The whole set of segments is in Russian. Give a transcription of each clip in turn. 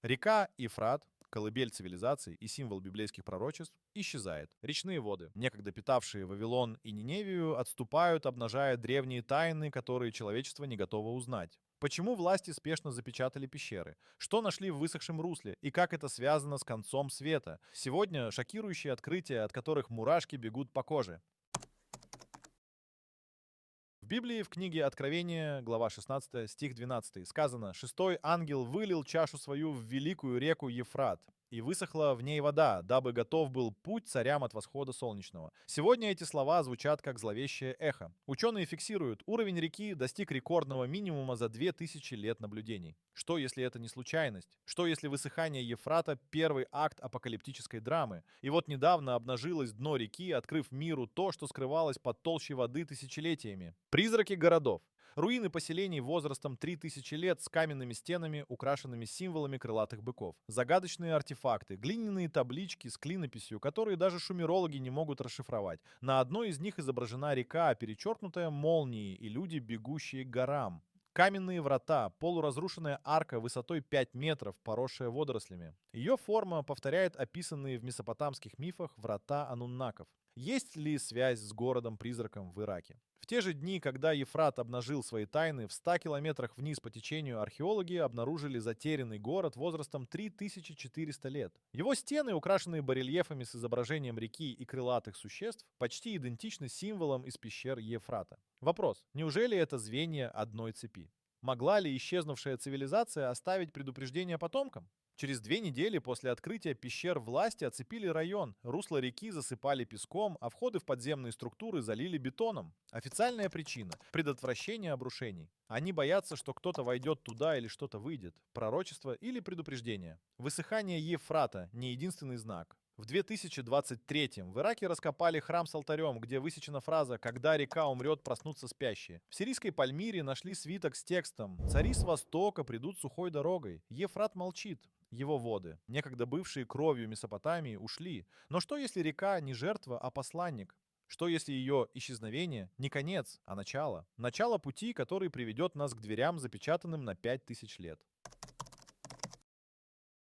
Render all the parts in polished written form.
Река Ефрат, колыбель цивилизаций и символ библейских пророчеств, исчезает. Речные воды, некогда питавшие Вавилон и Ниневию, отступают, обнажая древние тайны, которые человечество не готово узнать. Почему власти спешно запечатали пещеры? Что нашли в высохшем русле? И как это связано с концом света? Сегодня шокирующие открытия, от которых мурашки бегут по коже. В Библии, в книге Откровения, глава 16, стих 12, сказано: «Шестой ангел вылил чашу свою в великую реку Ефрат, и высохла в ней вода, дабы готов был путь царям от восхода солнечного». Сегодня эти слова звучат как зловещее эхо. Ученые фиксируют, уровень реки достиг рекордного минимума за 2000 лет наблюдений. Что, если это не случайность? Что, если высыхание Ефрата — первый акт апокалиптической драмы? И вот недавно обнажилось дно реки, открыв миру то, что скрывалось под толщей воды тысячелетиями. Призраки городов. Руины поселений возрастом 3000 лет с каменными стенами, украшенными символами крылатых быков. Загадочные артефакты, глиняные таблички с клинописью, которые даже шумерологи не могут расшифровать. На одной из них изображена река, перечеркнутая молнией, и люди, бегущие к горам. Каменные врата, полуразрушенная арка высотой 5 метров, поросшая водорослями. Ее форма повторяет описанные в месопотамских мифах врата ануннаков. Есть ли связь с городом-призраком в Ираке? В те же дни, когда Ефрат обнажил свои тайны, в 100 километрах вниз по течению археологи обнаружили затерянный город возрастом 3400 лет. Его стены, украшенные барельефами с изображением реки и крылатых существ, почти идентичны символам из пещер Ефрата. Вопрос: неужели это звенья одной цепи? Могла ли исчезнувшая цивилизация оставить предупреждение потомкам? Через 2 недели после открытия пещер власти оцепили район, русло реки засыпали песком, а входы в подземные структуры залили бетоном. Официальная причина — предотвращение обрушений. Они боятся, что кто-то войдет туда или что-то выйдет. Пророчество или предупреждение. Высыхание Ефрата — не единственный знак. В 2023-м в Ираке раскопали храм с алтарем, где высечена фраза «Когда река умрет, проснутся спящие». В сирийской Пальмире нашли свиток с текстом «Цари с востока придут сухой дорогой». Ефрат молчит. Его воды, некогда бывшие кровью Месопотамии, ушли. Но что, если река не жертва, а посланник? Что, если ее исчезновение не конец, а начало? Начало пути, который приведет нас к дверям, запечатанным на 5000 лет.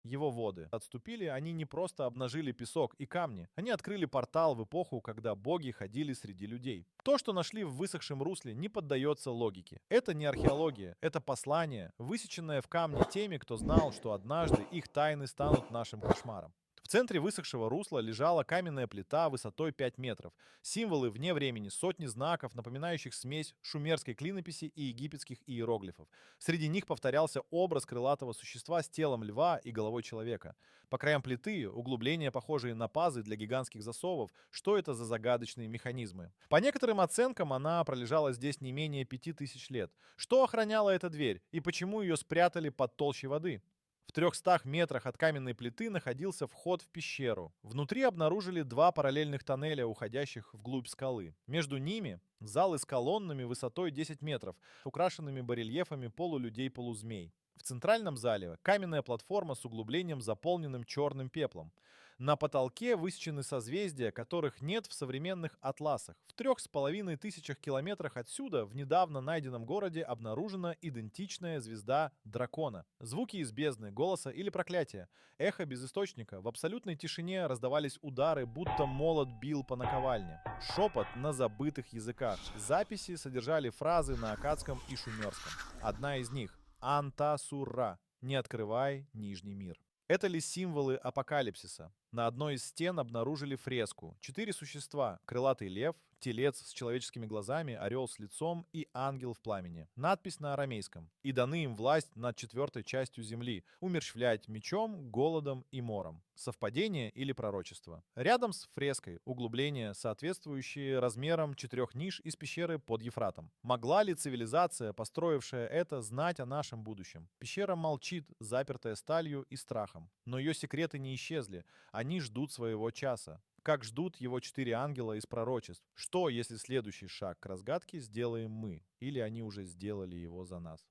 Его воды отступили, они не просто обнажили песок и камни, они открыли портал в эпоху, когда боги ходили среди людей. То, что нашли в высохшем русле, не поддается логике. Это не археология, это послание, высеченное в камне теми, кто знал, что однажды их тайны станут нашим кошмаром. В центре высохшего русла лежала каменная плита высотой 5 метров. Символы вне времени, сотни знаков, напоминающих смесь шумерской клинописи и египетских иероглифов. Среди них повторялся образ крылатого существа с телом льва и головой человека. По краям плиты углубления, похожие на пазы для гигантских засовов. Что это за загадочные механизмы? По некоторым оценкам, она пролежала здесь не менее 5000 лет. Что охраняло эту дверь и почему ее спрятали под толщей воды? В 300 метрах от каменной плиты находился вход в пещеру. Внутри обнаружили 2 параллельных тоннеля, уходящих вглубь скалы. Между ними залы с колоннами высотой 10 метров, украшенными барельефами полулюдей-полузмей. В центральном зале каменная платформа с углублением, заполненным черным пеплом. На потолке высечены созвездия, которых нет в современных атласах. В 3500 километрах отсюда, в недавно найденном городе, обнаружена идентичная звезда дракона. Звуки из бездны, голоса или проклятия. Эхо без источника. В абсолютной тишине раздавались удары, будто молот бил по наковальне. Шепот на забытых языках. Записи содержали фразы на аккадском и шумерском. Одна из них — Антасура. Не открывай нижний мир. Это ли символы апокалипсиса? На одной из стен обнаружили фреску. 4 существа: крылатый лев, телец с человеческими глазами, орел с лицом и ангел в пламени. Надпись на арамейском. «И даны им власть над 4-й частью земли, умерщвлять мечом, голодом и мором». Совпадение или пророчество? Рядом с фреской углубления, соответствующие размерам 4 ниш из пещеры под Ефратом. Могла ли цивилизация, построившая это, знать о нашем будущем? Пещера молчит, запертая сталью и страхом. Но ее секреты не исчезли. Они ждут своего часа. Как ждут его 4 ангела из пророчеств. Что, если следующий шаг к разгадке сделаем мы? Или они уже сделали его за нас?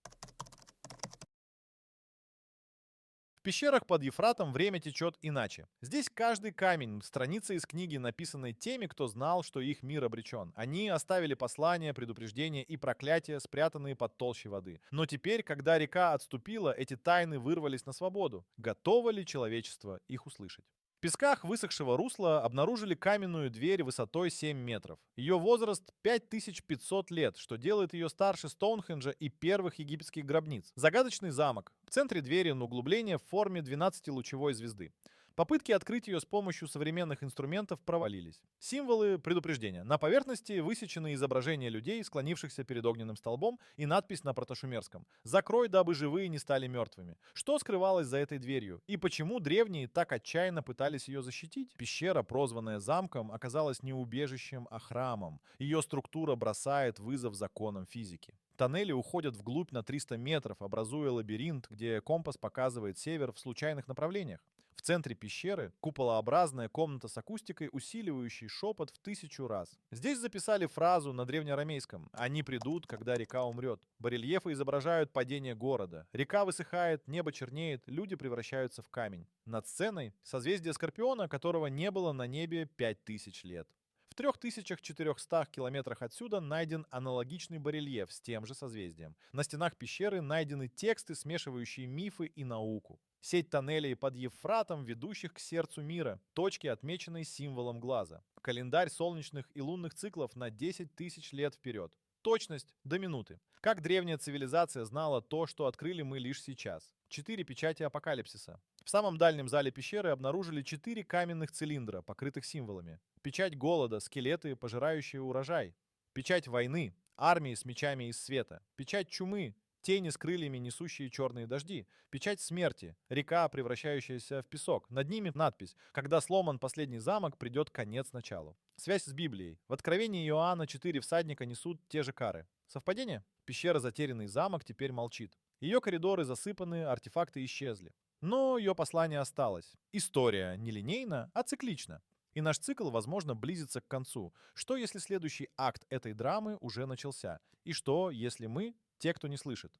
пещерах под Ефратом время течет иначе. Здесь каждый камень — страница из книги, написанной теми, кто знал, что их мир обречен. Они оставили послания, предупреждения и проклятия, спрятанные под толщей воды. Но теперь, когда река отступила, эти тайны вырвались на свободу. Готово ли человечество их услышать? В песках высохшего русла обнаружили каменную дверь высотой 7 метров. Ее возраст 5500 лет, что делает ее старше Стоунхенджа и первых египетских гробниц. Загадочный замок. В центре двери углубление в форме 12-лучевой звезды. Попытки открыть ее с помощью современных инструментов провалились. Символы предупреждения. На поверхности высечены изображения людей, склонившихся перед огненным столбом, и надпись на протошумерском: «Закрой, дабы живые не стали мертвыми». Что скрывалось за этой дверью? И почему древние так отчаянно пытались ее защитить? Пещера, прозванная замком, оказалась не убежищем, а храмом. Ее структура бросает вызов законам физики. Тоннели уходят вглубь на 300 метров, образуя лабиринт, где компас показывает север в случайных направлениях. В центре пещеры куполообразная комната с акустикой, усиливающей шепот в 1000 раз. Здесь записали фразу на древнеарамейском: «Они придут, когда река умрет». Барельефы изображают падение города. Река высыхает, небо чернеет, люди превращаются в камень. Над сценой созвездие Скорпиона, которого не было на небе 5000 лет. В 3400 километрах отсюда найден аналогичный барельеф с тем же созвездием. На стенах пещеры найдены тексты, смешивающие мифы и науку. Сеть тоннелей под Евфратом, ведущих к сердцу мира, точки, отмеченные символом глаза. Календарь солнечных и лунных циклов на 10 тысяч лет вперед. Точность до минуты. Как древняя цивилизация знала то, что открыли мы лишь сейчас? 4 печати апокалипсиса. В самом дальнем зале пещеры обнаружили 4 каменных цилиндра, покрытых символами. Печать голода, скелеты, пожирающие урожай. Печать войны, армии с мечами из света. Печать чумы, тени с крыльями, несущие черные дожди. Печать смерти, река, превращающаяся в песок. Над ними надпись: «Когда сломан последний замок, придет конец началу». Связь с Библией. В Откровении Иоанна 4 всадника несут те же кары. Совпадение? Пещера «Затерянный замок» теперь молчит. Ее коридоры засыпаны, артефакты исчезли. Но ее послание осталось. История не линейна, а циклична. И наш цикл, возможно, близится к концу. Что, если следующий акт этой драмы уже начался? И что, если мы те, кто не слышит?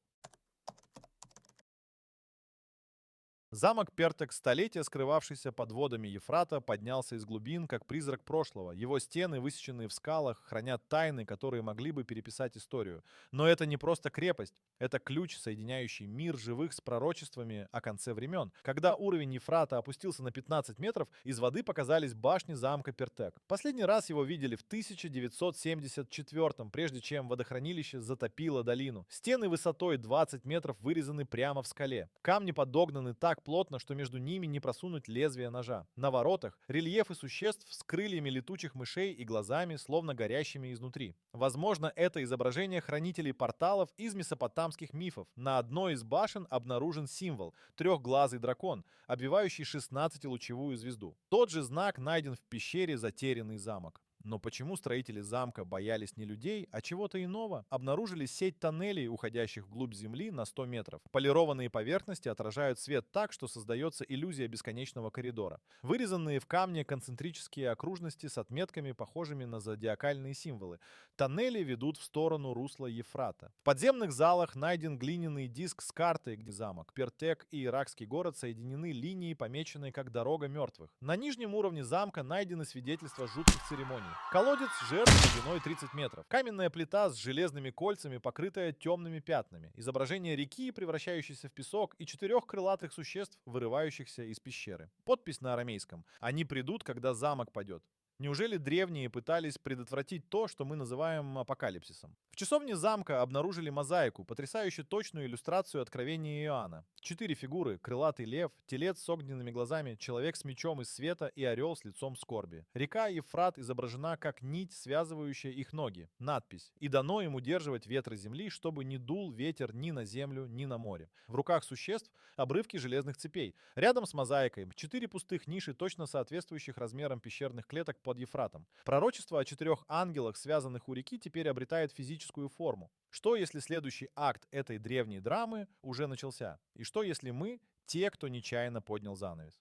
Замок Пертек, столетия скрывавшийся под водами Ефрата, поднялся из глубин, как призрак прошлого. Его стены, высеченные в скалах, хранят тайны, которые могли бы переписать историю. Но это не просто крепость, это ключ, соединяющий мир живых с пророчествами о конце времен. Когда уровень Ефрата опустился на 15 метров, из воды показались башни замка Пертек. Последний раз его видели в 1974, прежде чем водохранилище затопило долину. Стены высотой 20 метров вырезаны прямо в скале. Камни подогнаны так плотно, что между ними не просунуть лезвие ножа. На воротах рельефы существ с крыльями летучих мышей и глазами, словно горящими изнутри. Возможно, это изображение хранителей порталов из месопотамских мифов. На одной из башен обнаружен символ — трехглазый дракон, обвивающий 16-лучевую звезду. Тот же знак найден в пещере «Затерянный замок». Но почему строители замка боялись не людей, а чего-то иного? Обнаружили сеть тоннелей, уходящих вглубь земли на 100 метров. Полированные поверхности отражают свет так, что создается иллюзия бесконечного коридора. Вырезанные в камне концентрические окружности с отметками, похожими на зодиакальные символы. Тоннели ведут в сторону русла Ефрата. В подземных залах найден глиняный диск с картой, где замок Пертек и иракский город соединены линией, помеченной как «Дорога мертвых». На нижнем уровне замка найдены свидетельства жутких церемоний. Колодец жертв глубиной 30 метров. Каменная плита с железными кольцами, покрытая темными пятнами. Изображение реки, превращающейся в песок, и 4 крылатых существ, вырывающихся из пещеры. Подпись на арамейском: «Они придут, когда замок падет». Неужели древние пытались предотвратить то, что мы называем апокалипсисом? В часовне замка обнаружили мозаику, потрясающе точную иллюстрацию Откровения Иоанна. 4 фигуры: крылатый лев, телец с огненными глазами, человек с мечом из света и орел с лицом скорби. Река Ефрат изображена как нить, связывающая их ноги. Надпись: «И дано им удерживать ветры земли, чтобы не дул ветер ни на землю, ни на море». В руках существ обрывки железных цепей. Рядом с мозаикой 4 пустых ниши, точно соответствующих размерам пещерных клеток под Ефратом. Пророчество о 4 ангелах, связанных у реки, теперь обретает физическую форму. Что, если следующий акт этой древней драмы уже начался? И что, если мы те, кто нечаянно поднял занавес?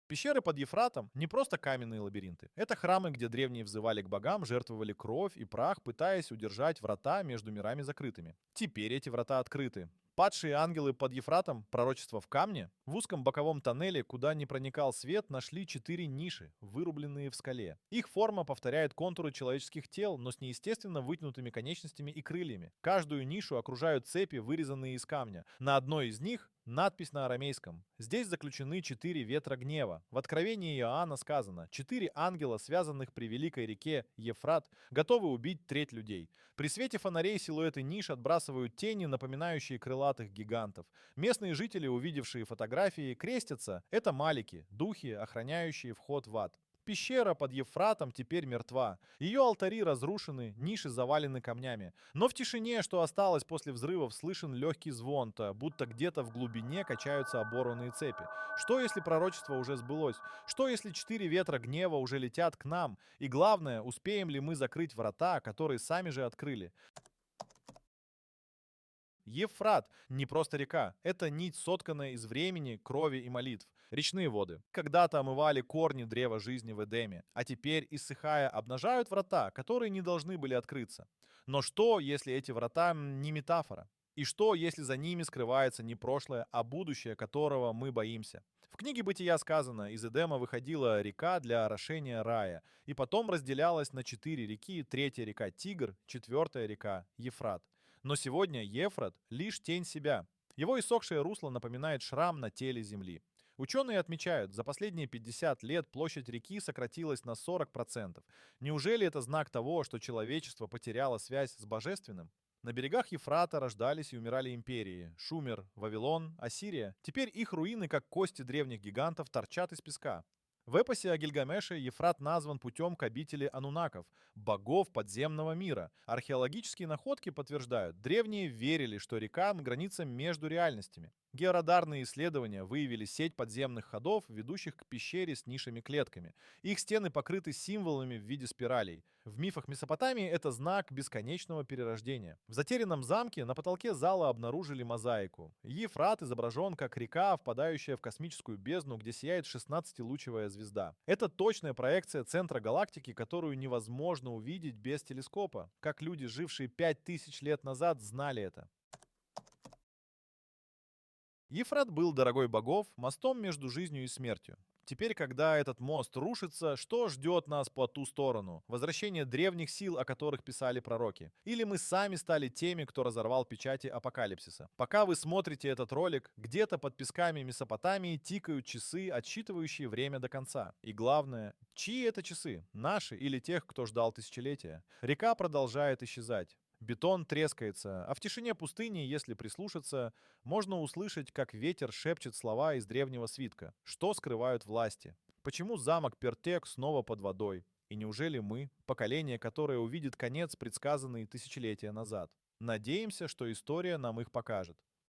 Пещеры под Ефратом не просто каменные лабиринты. Это храмы, где древние взывали к богам, жертвовали кровь и прах, пытаясь удержать врата между мирами закрытыми. Теперь эти врата открыты. Падшие ангелы под Ефратом, пророчество в камне, в узком боковом тоннеле, куда не проникал свет, нашли 4 ниши, вырубленные в скале. Их форма повторяет контуры человеческих тел, но с неестественно вытянутыми конечностями и крыльями. Каждую нишу окружают цепи, вырезанные из камня. На одной из них надпись на арамейском. Здесь заключены 4 ветра гнева. В Откровении Иоанна сказано: 4 ангела, связанных при великой реке Ефрат, готовы убить треть людей. При свете фонарей силуэты ниш отбрасывают тени, напоминающие крылатых гигантов. Местные жители, увидевшие фотографии, крестятся. Это малики, духи, охраняющие вход в ад. Пещера под Ефратом теперь мертва. Ее алтари разрушены, ниши завалены камнями. Но в тишине, что осталось после взрывов, слышен легкий звон, будто где-то в глубине качаются оборванные цепи. Что, если пророчество уже сбылось? Что, если 4 ветра гнева уже летят к нам? И главное, успеем ли мы закрыть врата, которые сами же открыли? Ефрат — не просто река. Это нить, сотканная из времени, крови и молитв. Речные воды. Когда-то омывали корни древа жизни в Эдеме, а теперь, иссыхая, обнажают врата, которые не должны были открыться. Но что, если эти врата не метафора? И что, если за ними скрывается не прошлое, а будущее, которого мы боимся? В книге «Бытия» сказано: из Эдема выходила река для орошения рая, и потом разделялась на 4 реки: третья река Тигр, четвертая река Ефрат. Но сегодня Ефрат — лишь тень себя. Его иссохшее русло напоминает шрам на теле земли. Ученые отмечают, за последние 50 лет площадь реки сократилась на 40%. Неужели это знак того, что человечество потеряло связь с божественным? На берегах Ефрата рождались и умирали империи: Шумер, Вавилон, Ассирия. Теперь их руины, как кости древних гигантов, торчат из песка. В эпосе о Гильгамеше Ефрат назван путем к обители анунаков, богов подземного мира. Археологические находки подтверждают, древние верили, что река — граница между реальностями. Георадарные исследования выявили сеть подземных ходов, ведущих к пещере с нишами-клетками. Их стены покрыты символами в виде спиралей. В мифах Месопотамии это знак бесконечного перерождения. В затерянном замке на потолке зала обнаружили мозаику. Ефрат изображен как река, впадающая в космическую бездну, где сияет 16-лучевая звезда. Это точная проекция центра галактики, которую невозможно увидеть без телескопа. Как люди, жившие 5000 лет назад, знали это. Ефрат был дорогой богов, мостом между жизнью и смертью. Теперь, когда этот мост рушится, что ждет нас по ту сторону? Возвращение древних сил, о которых писали пророки? Или мы сами стали теми, кто разорвал печати апокалипсиса? Пока вы смотрите этот ролик, где-то под песками Месопотамии тикают часы, отсчитывающие время до конца. И главное, чьи это часы? Наши или тех, кто ждал тысячелетия? Река продолжает исчезать. Бетон трескается, а в тишине пустыни, если прислушаться, можно услышать, как ветер шепчет слова из древнего свитка. Что скрывают власти? Почему замок Пертек снова под водой? И неужели мы, поколение, которое увидит конец, предсказанный тысячелетия назад? Надеемся, что история нам их покажет.